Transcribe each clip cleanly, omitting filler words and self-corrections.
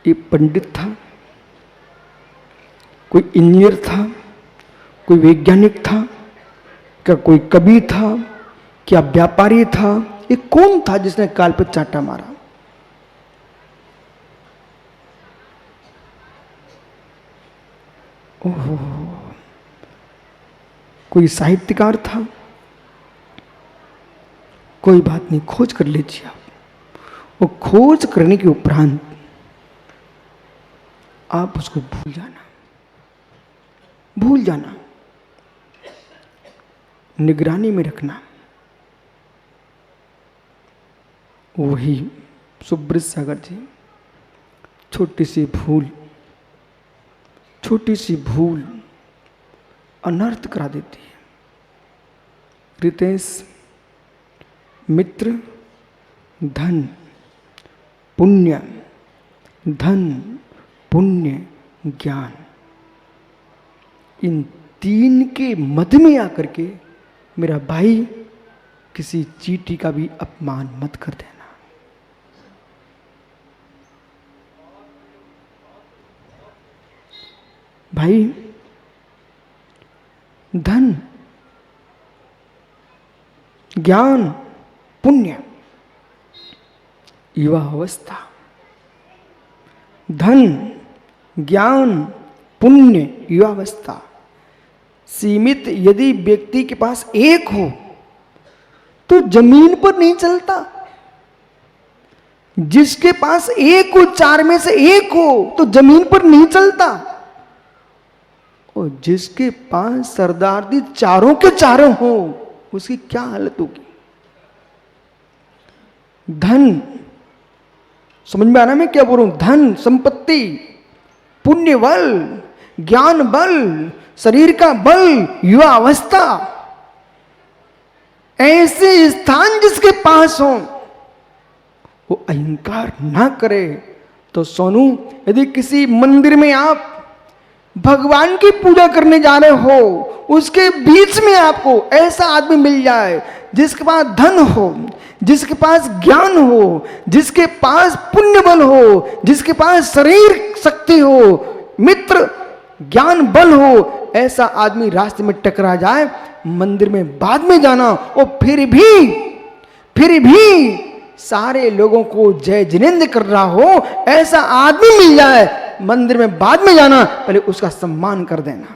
एक पंडित था, कोई इंजीनियर था, कोई वैज्ञानिक था, क्या कोई कवि था, क्या व्यापारी था? ये कौन था जिसने काल पे चांटा मारा? ओहो, कोई साहित्यकार था? कोई बात नहीं, खोज कर लीजिए आप। वो खोज करने के उपरांत आप उसको भूल जाना, भूल जाना, निगरानी में रखना। वही सुब्रत सागर जी, छोटी सी भूल, छोटी सी भूल अनर्थ करा देती है। रितेश, मित्र, धन, पुण्य, धन, पुण्य, ज्ञान, इन तीन के मध्य में आकर के मेरा भाई किसी चींटी का भी अपमान मत कर देना। भाई, धन, ज्ञान, पुण्य, युवा अवस्था। धन, ज्ञान, पुण्य, युवा अवस्था सीमित यदि व्यक्ति के पास एक हो तो जमीन पर नहीं चलता। जिसके पास एक हो, चार में से एक हो, तो जमीन पर नहीं चलता। और जिसके पास सरदारदी चारों के चारों हो, उसकी क्या हालत होगी? धन, समझ में आ रहा मैं क्या बोल रहा हूं? धन, संपत्ति, पुण्य बल, ज्ञान बल, शरीर का बल, युवा अवस्था, ऐसे स्थान जिसके पास हो, वो अहंकार ना करे। तो सोनू, यदि किसी मंदिर में आप भगवान की पूजा करने जा रहे हो, उसके बीच में आपको ऐसा आदमी मिल जाए जिसके पास धन हो, जिसके पास ज्ञान हो, जिसके पास पुण्य बल हो, जिसके पास शरीर शक्ति हो, मित्र ज्ञान बल हो, ऐसा आदमी रास्ते में टकरा जाए, मंदिर में बाद में जाना, और फिर भी सारे लोगों को जय जिनेंद्र कर रहा हो, ऐसा आदमी मिल जाए, मंदिर में बाद में जाना, पहले उसका सम्मान कर देना।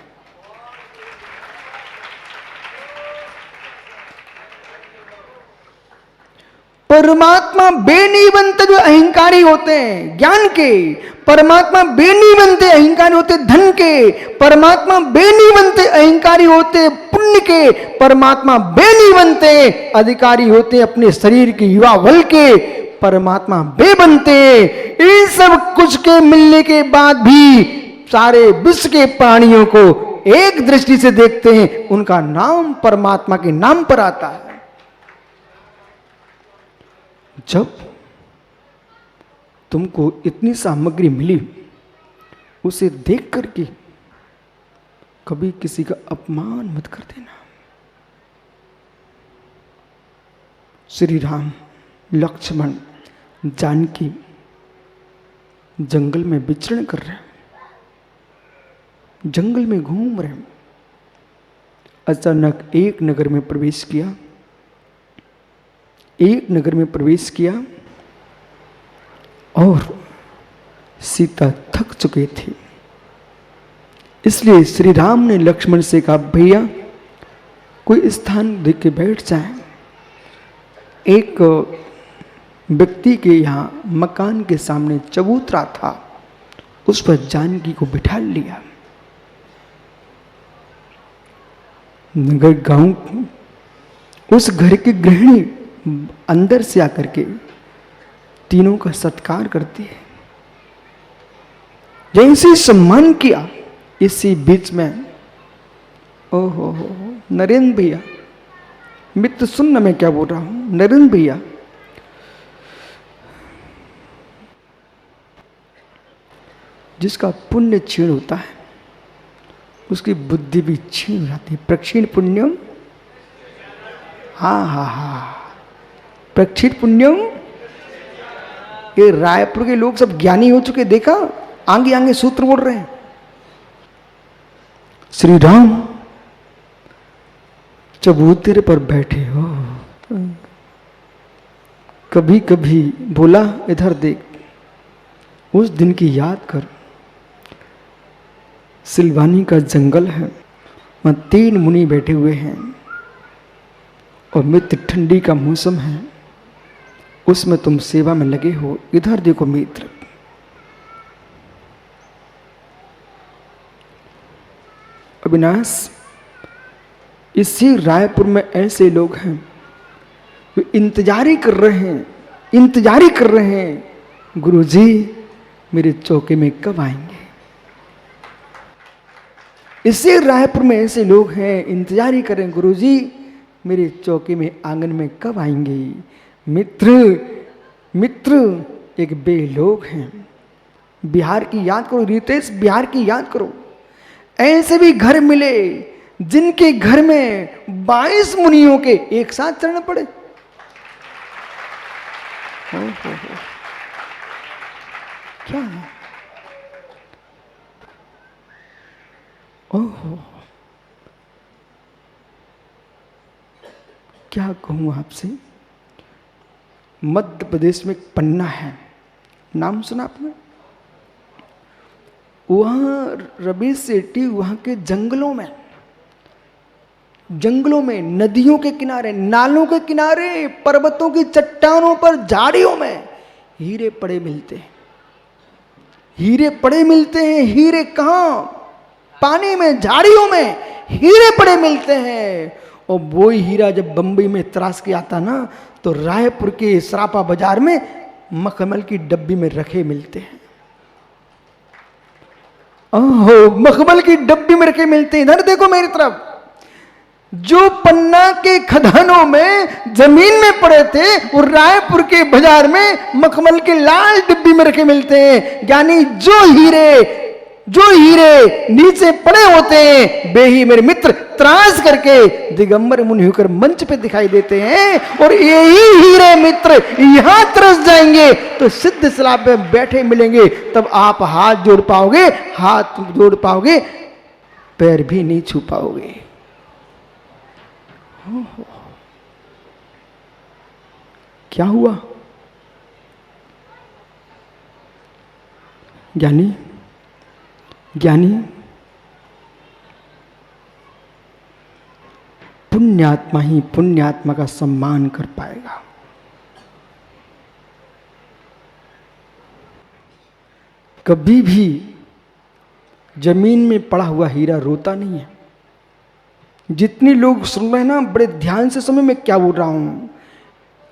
परमात्मा बे नहीं बनते जो अहंकारी होते हैं ज्ञान के, परमात्मा बे नहीं बनते अहंकारी होते धन के, परमात्मा बे नहीं बनते अहंकारी होते पुण्य के, परमात्मा बे नहीं बनते अधिकारी होते अपने शरीर के युवा बल के, परमात्मा बे बनते इन सब कुछ के मिलने के बाद भी सारे विश्व के प्राणियों को एक दृष्टि से देखते हैं, उनका नाम परमात्मा के नाम पर आता है। जब तुमको इतनी सामग्री मिली, उसे देख करके कभी किसी का अपमान मत कर देना। श्री राम, लक्ष्मण, जानकी जंगल में विचरण कर रहे हैं, जंगल में घूम रहे हैं। अचानक एक नगर में प्रवेश किया, एक नगर में प्रवेश किया और सीता थक चुके थे, इसलिए श्री राम ने लक्ष्मण से कहा, भैया कोई स्थान देख के बैठ जाए। एक व्यक्ति के यहाँ मकान के सामने चबूतरा था, उस पर जानकी को बिठा लिया। नगर गांव उस घर की गृहिणी अंदर से आकर के तीनों का सत्कार करती है, जैसे सम्मान किया। इसी बीच में ओहो नरेंद्र भैया, मित्र सुनना मैं क्या बोल रहा हूं, नरेंद्र भैया जिसका पुण्य क्षीण होता है उसकी बुद्धि भी क्षीण हो जाती है। प्रक्षीण पुण्यम, हा, प्रक्षित पुण्यम, ये रायपुर के लोग सब ज्ञानी हो चुके, देखा आगे आगे सूत्र बोल रहे हैं। श्री राम चबूतरे पर बैठे हो, कभी कभी बोला इधर देख, उस दिन की याद कर। सिलवानी का जंगल है, वहां 3 मुनि बैठे हुए हैं और मित्र ठंडी का मौसम है, उसमें तुम सेवा में लगे हो। इधर देखो मित्र, अविनाश, इसी रायपुर में ऐसे लोग हैं जो इंतजारी कर रहे हैं गुरुजी मेरे चौके में कब आएंगे। इसी रायपुर में ऐसे लोग हैं इंतजारी कर रहे हैं, गुरुजी मेरे चौके में आंगन में कब आएंगे। मित्र एक बेलोग हैं। बिहार की याद करो रितेश, बिहार की याद करो। ऐसे भी घर मिले जिनके घर में 22 मुनियों के एक साथ चरण पड़े। हो। क्या है? ओहो, क्या कहूं आपसे। मध्य प्रदेश में एक पन्ना है, नाम सुना आपने? वहां रवि सेठी वहां के जंगलों में, नदियों के किनारे, नालों के किनारे, पर्वतों की चट्टानों पर, झाड़ियों में हीरे पड़े मिलते हैं। हीरे कहाँ? पानी में, झाड़ियों में हीरे पड़े मिलते हैं। और वो हीरा जब बंबई में तराश के आता ना, तो रायपुर के सरापा बाजार में मखमल की डब्बी में रखे मिलते हैं। ओहो, मखमल की डब्बी में रखे मिलते हैं। इधर देखो मेरी तरफ, जो पन्ना के खदानों में जमीन में पड़े थे, वो रायपुर के बाजार में मखमल के लाल डिब्बी में रखे मिलते हैं। यानी जो हीरे नीचे पड़े होते हैं, वे ही मेरे मित्र त्रास करके दिगंबर मुनि होकर मंच पे दिखाई देते हैं। और यही हीरे मित्र यहां तरस जाएंगे तो सिद्ध सलाब में बैठे मिलेंगे, तब आप हाथ जोड़ पाओगे, पैर भी नहीं छू पाओगे। क्या हुआ? ज्ञानी पुण्यात्मा ही पुण्यात्मा का सम्मान कर पाएगा। कभी भी जमीन में पड़ा हुआ हीरा रोता नहीं है। जितने लोग सुन रहे हैं ना, बड़े ध्यान से सुनो मैं क्या बोल रहा हूं।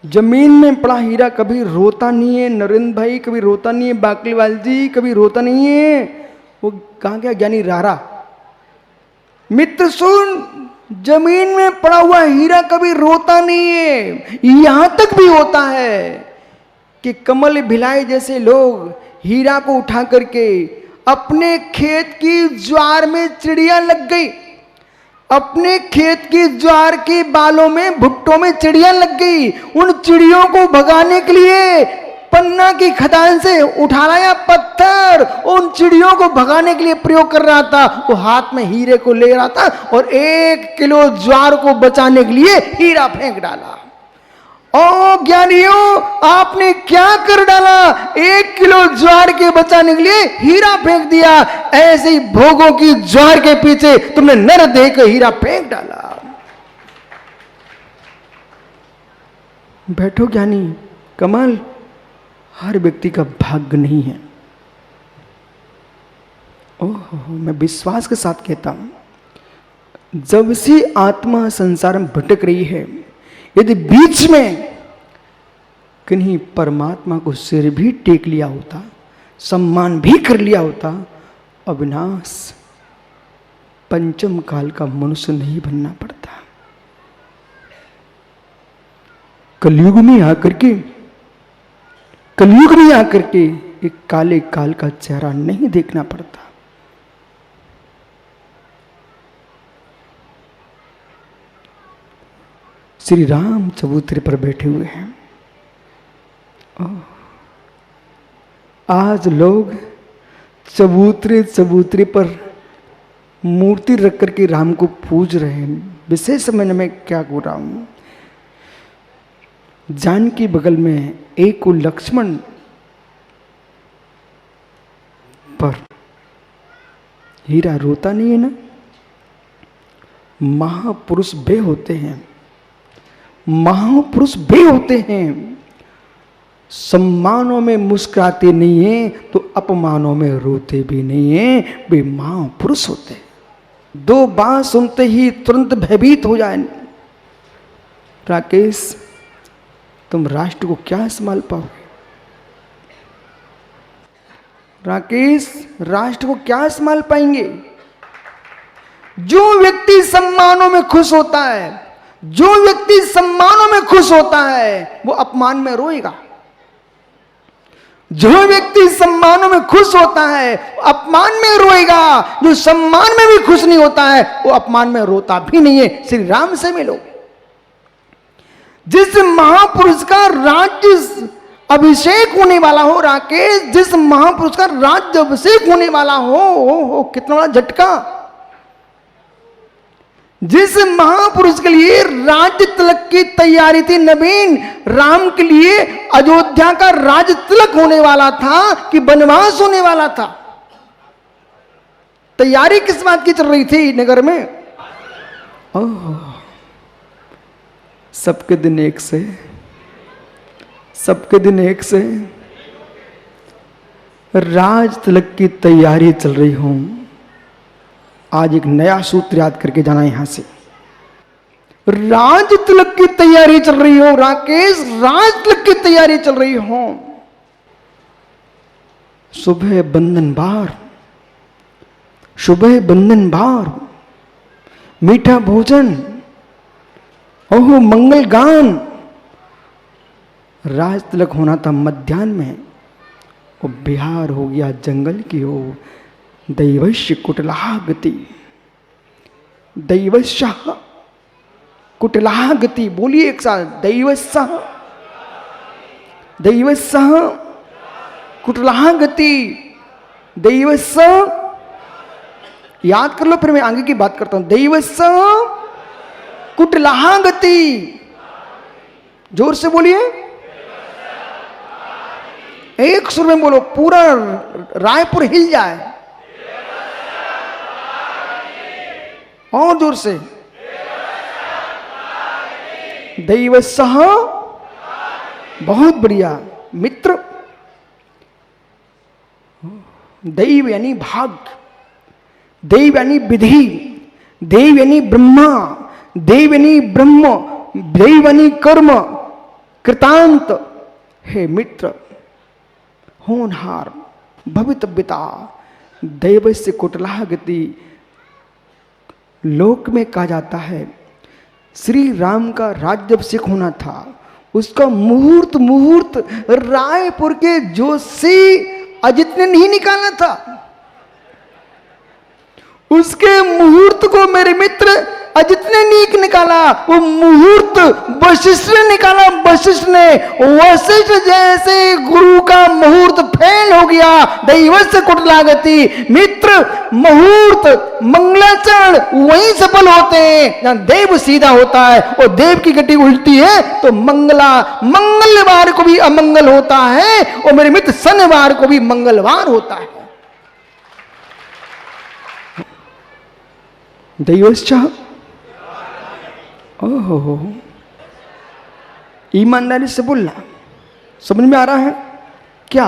जमीन में पड़ा हीरा कभी रोता नहीं है। नरेंद्र भाई कभी रोता नहीं है, बाकलीवाल जी कभी रोता नहीं है। वो कहां गया ज्ञानी रारा? मित्र सुन, जमीन में पड़ा हुआ हीरा कभी रोता नहीं है। यहां तक भी होता है कि कमल भिलाई जैसे लोग हीरा को उठा करके अपने खेत की ज्वार में चिड़िया लग गई, अपने खेत की ज्वार के बालों में, भुट्टों में चिड़िया लग गई। उन चिड़ियों को भगाने के लिए पन्ना की खदान से उठा लाया पत्थर, उन चिड़ियों को भगाने के लिए प्रयोग कर रहा था। वो हाथ में हीरे को ले रहा था और 1 किलो ज्वार को बचाने के लिए हीरा फेंक डाला। ओ ज्ञानियों, आपने क्या कर डाला? 1 किलो ज्वार के बचाने के लिए हीरा फेंक दिया। ऐसे ही भोगों की ज्वार के पीछे तुमने नर देह के हीरा फेंक डाला। बैठो ज्ञानी, कमाल हर व्यक्ति का भाग्य नहीं है। ओह, मैं विश्वास के साथ कहता हूं, जब से आत्मा संसार में भटक रही है, यदि बीच में कहीं परमात्मा को सिर भी टेक लिया होता, सम्मान भी कर लिया होता, अविनाश पंचम काल का मनुष्य नहीं बनना पड़ता। कलयुग में आकर के एक काले काल का चेहरा नहीं देखना पड़ता। श्री राम चबूतरे पर बैठे हुए हैं। आज लोग चबूतरे चबूतरे पर मूर्ति रख करके राम को पूज रहे हैं। विशेष में क्या बोल रहा हूं, जानकी बगल में एक लक्ष्मण पर हीरा रोता नहीं है ना। महापुरुष बे होते हैं, महापुरुष बे होते हैं। सम्मानों में मुस्कुराते नहीं हैं तो अपमानों में रोते भी नहीं हैं, वे महापुरुष होते हैं। दो बात सुनते ही तुरंत भयभीत हो जाए। राकेश, तुम राष्ट्र को क्या संभाल पाओगे? राकेश, राष्ट्र को क्या संभाल पाएंगे? जो व्यक्ति सम्मानों में खुश होता है, जो व्यक्ति सम्मानों में खुश होता है, वो अपमान में रोएगा। जो व्यक्ति सम्मानों में खुश होता है अपमान में रोएगा। जो सम्मान में भी खुश नहीं होता है वो अपमान में रोता भी नहीं है। श्री राम से मिलो। जिस महापुरुष का राज्य अभिषेक होने वाला हो, राकेश, जिस महापुरुष का राज्य अभिषेक होने वाला हो कितना बड़ा झटका। जिस महापुरुष के लिए राज्य तिलक की तैयारी थी, नवीन, राम के लिए अयोध्या का राज्य तिलक होने वाला था कि वनवास होने वाला था। तैयारी किस बात की चल रही थी नगर में? ओह, सबके दिन एक से, सबके दिन एक से राज तिलक की तैयारी चल रही हूं। आज एक नया सूत्र याद करके जाना यहां से। राज तिलक की तैयारी चल रही हो राकेश, राज तिलक की तैयारी चल रही हो। सुबह बंधन बार, सुबह बंधन बार, मीठा भोजन, ओहो मंगल गान। राज तिलक होना था मध्याह्न में, वो बिहार हो गया जंगल की ओर। दैवश्य कुटलाह गति, दैवश्य कुटलाह गति। बोलिए एक साथ, दैवश्य, दैवश्य कुटलाह गति, दैवश्य। याद कर लो, फिर मैं आगे की बात करता हूं। दैवश्य कुटलाह गति। जोर से बोलिए, एक सुर में बोलो, पूरा रायपुर हिल जाए। और जोर से, दैवसह। बहुत बढ़िया मित्र। दैव यानी भाग्य, दैव यानी विधि, दैव यानी ब्रह्मा, दैव यानी ब्रह्म, दैव यानी कर्म, कृतांत। हे मित्र, होनहार, भवितव्यता, दैवस्य कुटलाह गति। लोक में कहा जाता है श्री राम का राज्याभिषेक होना था, उसका मुहूर्त मुहूर्त रायपुर के जोशी अजित ने नहीं निकाला था। उसके मुहूर्त को मेरे मित्र अजित ने नहीं निकाला, वो मुहूर्त वशिष्ठ ने निकाला। वशिष्ठ ने, वशिष्ठ जैसे गुरु का मुहूर्त फेल हो गया। दैवस्य कुटलागति। मित्र, मुहूर्त मंगलाचरण वहीं सफल होते हैं जहां देव सीधा होता है और देव की गति उल्टी है तो मंगलवार को भी अमंगल होता है और मेरे मित्र शनिवार को भी मंगलवार होता है। दैवश्च। ओहो, ईमानदारी से बोलना। समझ में आ रहा है क्या?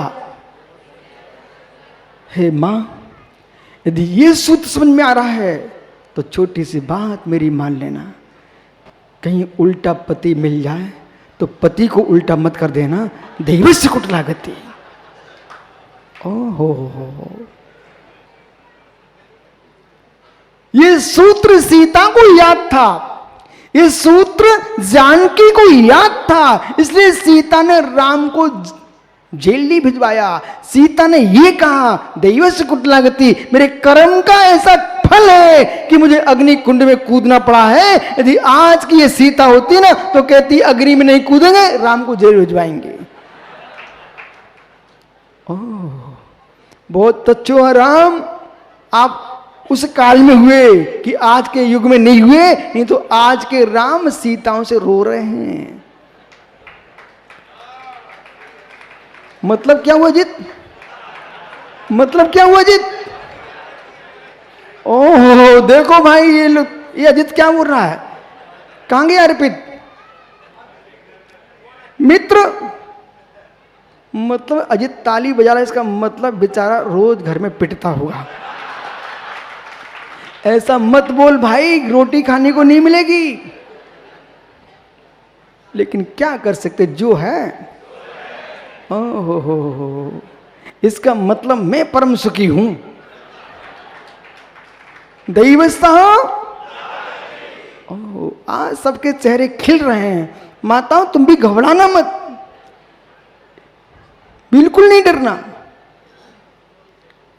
हे मां, यदि ये सूत्र समझ में आ रहा है तो छोटी सी बात मेरी मान लेना। कहीं उल्टा पति मिल जाए तो पति को उल्टा मत कर देना। दैवस्य कुटलागति। ओहो, ये सूत्र सीता को याद था, ये सूत्र जानकी को याद था, इसलिए सीता ने राम को जेल नहीं भिजवाया। सीता ने ये कहा, दैवस्य कुटलागति, मेरे कर्म का ऐसा फल है कि मुझे अग्नि कुंड में कूदना पड़ा है। यदि आज की ये सीता होती ना तो कहती अग्नि में नहीं कूदेंगे, राम को जेल भिजवाएंगे। ओह, बहुत अच्छो राम, आप उस काल में हुए कि आज के युग में नहीं हुए, नहीं तो आज के राम सीताओं से रो रहे हैं। मतलब क्या हुआ अजित? मतलब क्या हुआ अजित? ओह देखो भाई, ये अजित क्या बोल रहा है? कहां गया अर्पित? मित्र, मतलब अजित ताली बजा रहा है, इसका मतलब बेचारा रोज घर में पिटता होगा। ऐसा मत बोल भाई, रोटी खाने को नहीं मिलेगी। लेकिन क्या कर सकते, जो है। ओहो, इसका मतलब मैं परम सुखी हूं। दैवस्ता, ओह, आज सबके चेहरे खिल रहे हैं। माताओं तुम भी घबराना मत, बिल्कुल नहीं डरना।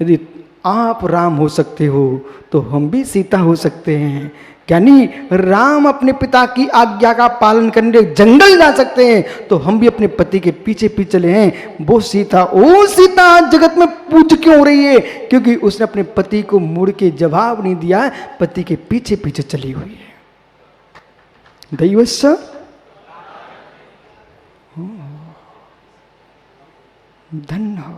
यदि आप राम हो सकते हो तो हम भी सीता हो सकते हैं। यानी राम अपने पिता की आज्ञा का पालन करने जंगल जा सकते हैं, तो हम भी अपने पति के पीछे पीछे चले हैं। वो सीता, ओ सीता आज जगत में पूज क्यों हो रही है? क्योंकि उसने अपने पति को मुड़ के जवाब नहीं दिया, पति के पीछे पीछे चली हुई है। दैवस्य धन्य हो।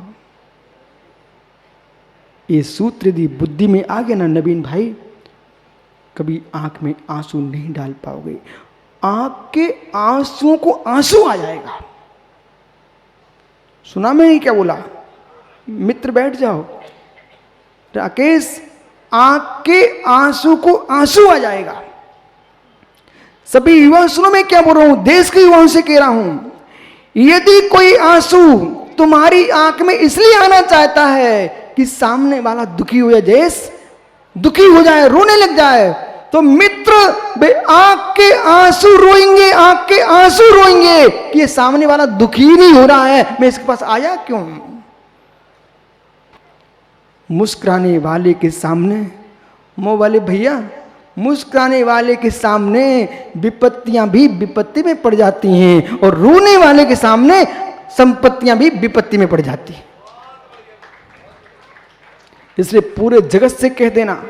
ये सूत्र यदि बुद्धि में आ गया ना नवीन भाई, कभी आंख में आंसू नहीं डाल पाओगे। आंख के आंसुओं को आंसू आ जाएगा। सुना मैंने क्या बोला? मित्र बैठ जाओ। राकेश, आंख के आंसू को आंसू आ जाएगा। सभी युवा सुनो मैं क्या बोल रहा हूं, देश के युवाओं से कह रहा हूं, यदि कोई आंसू तुम्हारी आंख में इसलिए आना चाहता है कि सामने वाला दुखी हो जाए, देश दुखी हो जाए, रोने लग जाए, तो मित्र बे आंख के आंसू रोएंगे, आंख के आंसू रोएंगे कि ये सामने वाला दुखी नहीं हो रहा है, मैं इसके पास आया क्यों? मुस्कुराने वाले के सामने, मोह वाले भैया, मुस्कुराने वाले के सामने विपत्तियां भी विपत्ति में पड़ जाती हैं, और रोने वाले के सामने संपत्तियां भी विपत्ति में पड़ जाती हैं। इसलिए पूरे जगत से कह देना,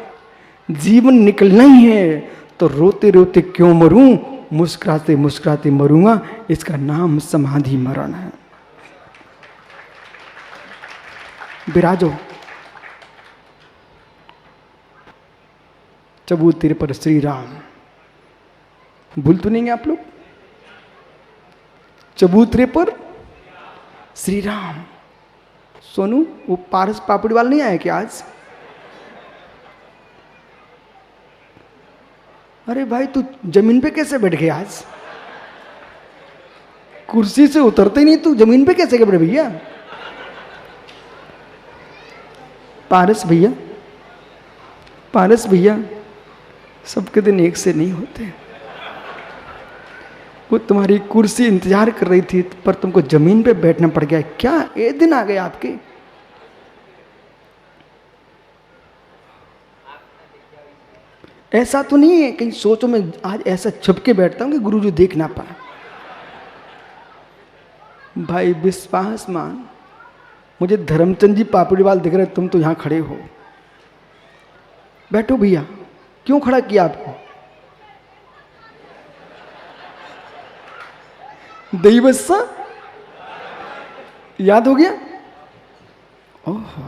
जीवन निकलना ही है तो रोते रोते क्यों मरूं, मुस्कुराते मुस्कुराते मरूंगा, इसका नाम समाधि मरण है। विराजो चबूतरे पर श्री राम, भूल तो नहीं आप लोग? चबूतरे पर श्री राम। सोनू, वो पारस पापड़ी वाला नहीं आया क्या आज? अरे भाई तू जमीन पे कैसे बैठ गया आज? कुर्सी से उतरते नहीं, तू जमीन पे कैसे बैठे भैया? पारस भैया, पारस भैया, सबके दिन एक से नहीं होते। वो तुम्हारी कुर्सी इंतजार कर रही थी, पर तुमको जमीन पे बैठना पड़ गया। क्या ये दिन आ गए आपके? ऐसा तो नहीं है कहीं सोचो मैं आज ऐसा छुप के बैठता हूं कि गुरुजी देख ना पाए। भाई विश्वास मान, मुझे धर्मचंद जी पापड़ीवाल दिख रहे, तुम तो यहां खड़े हो। बैठो भैया, क्यों खड़ा किया आपको? दैवस्सा याद हो गया? ओह,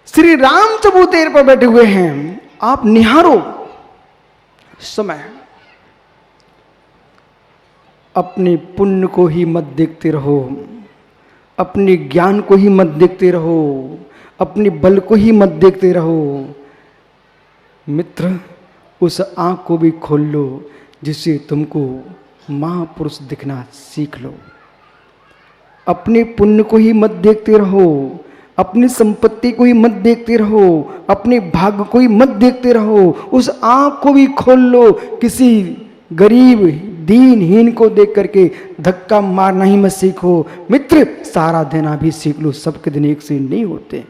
श्री राम चबूतरे पर बैठे हुए हैं। आप निहारो समय, अपने पुण्य को ही मत देखते रहो, अपने ज्ञान को ही मत देखते रहो, अपने बल को ही मत देखते रहो। मित्र, उस आंख को भी खोल लो जिससे तुमको महापुरुष दिखना सीख लो। अपने पुण्य को ही मत देखते रहो, अपनी संपत्ति को ही मत देखते रहो, अपने भाग्य को ही मत देखते रहो। उस आंख को भी खोल लो, किसी गरीब दीनहीन को देख करके धक्का मारना ही मत सीखो। मित्र, सारा देना भी सीख लो, सबके दिन एक से नहीं होते।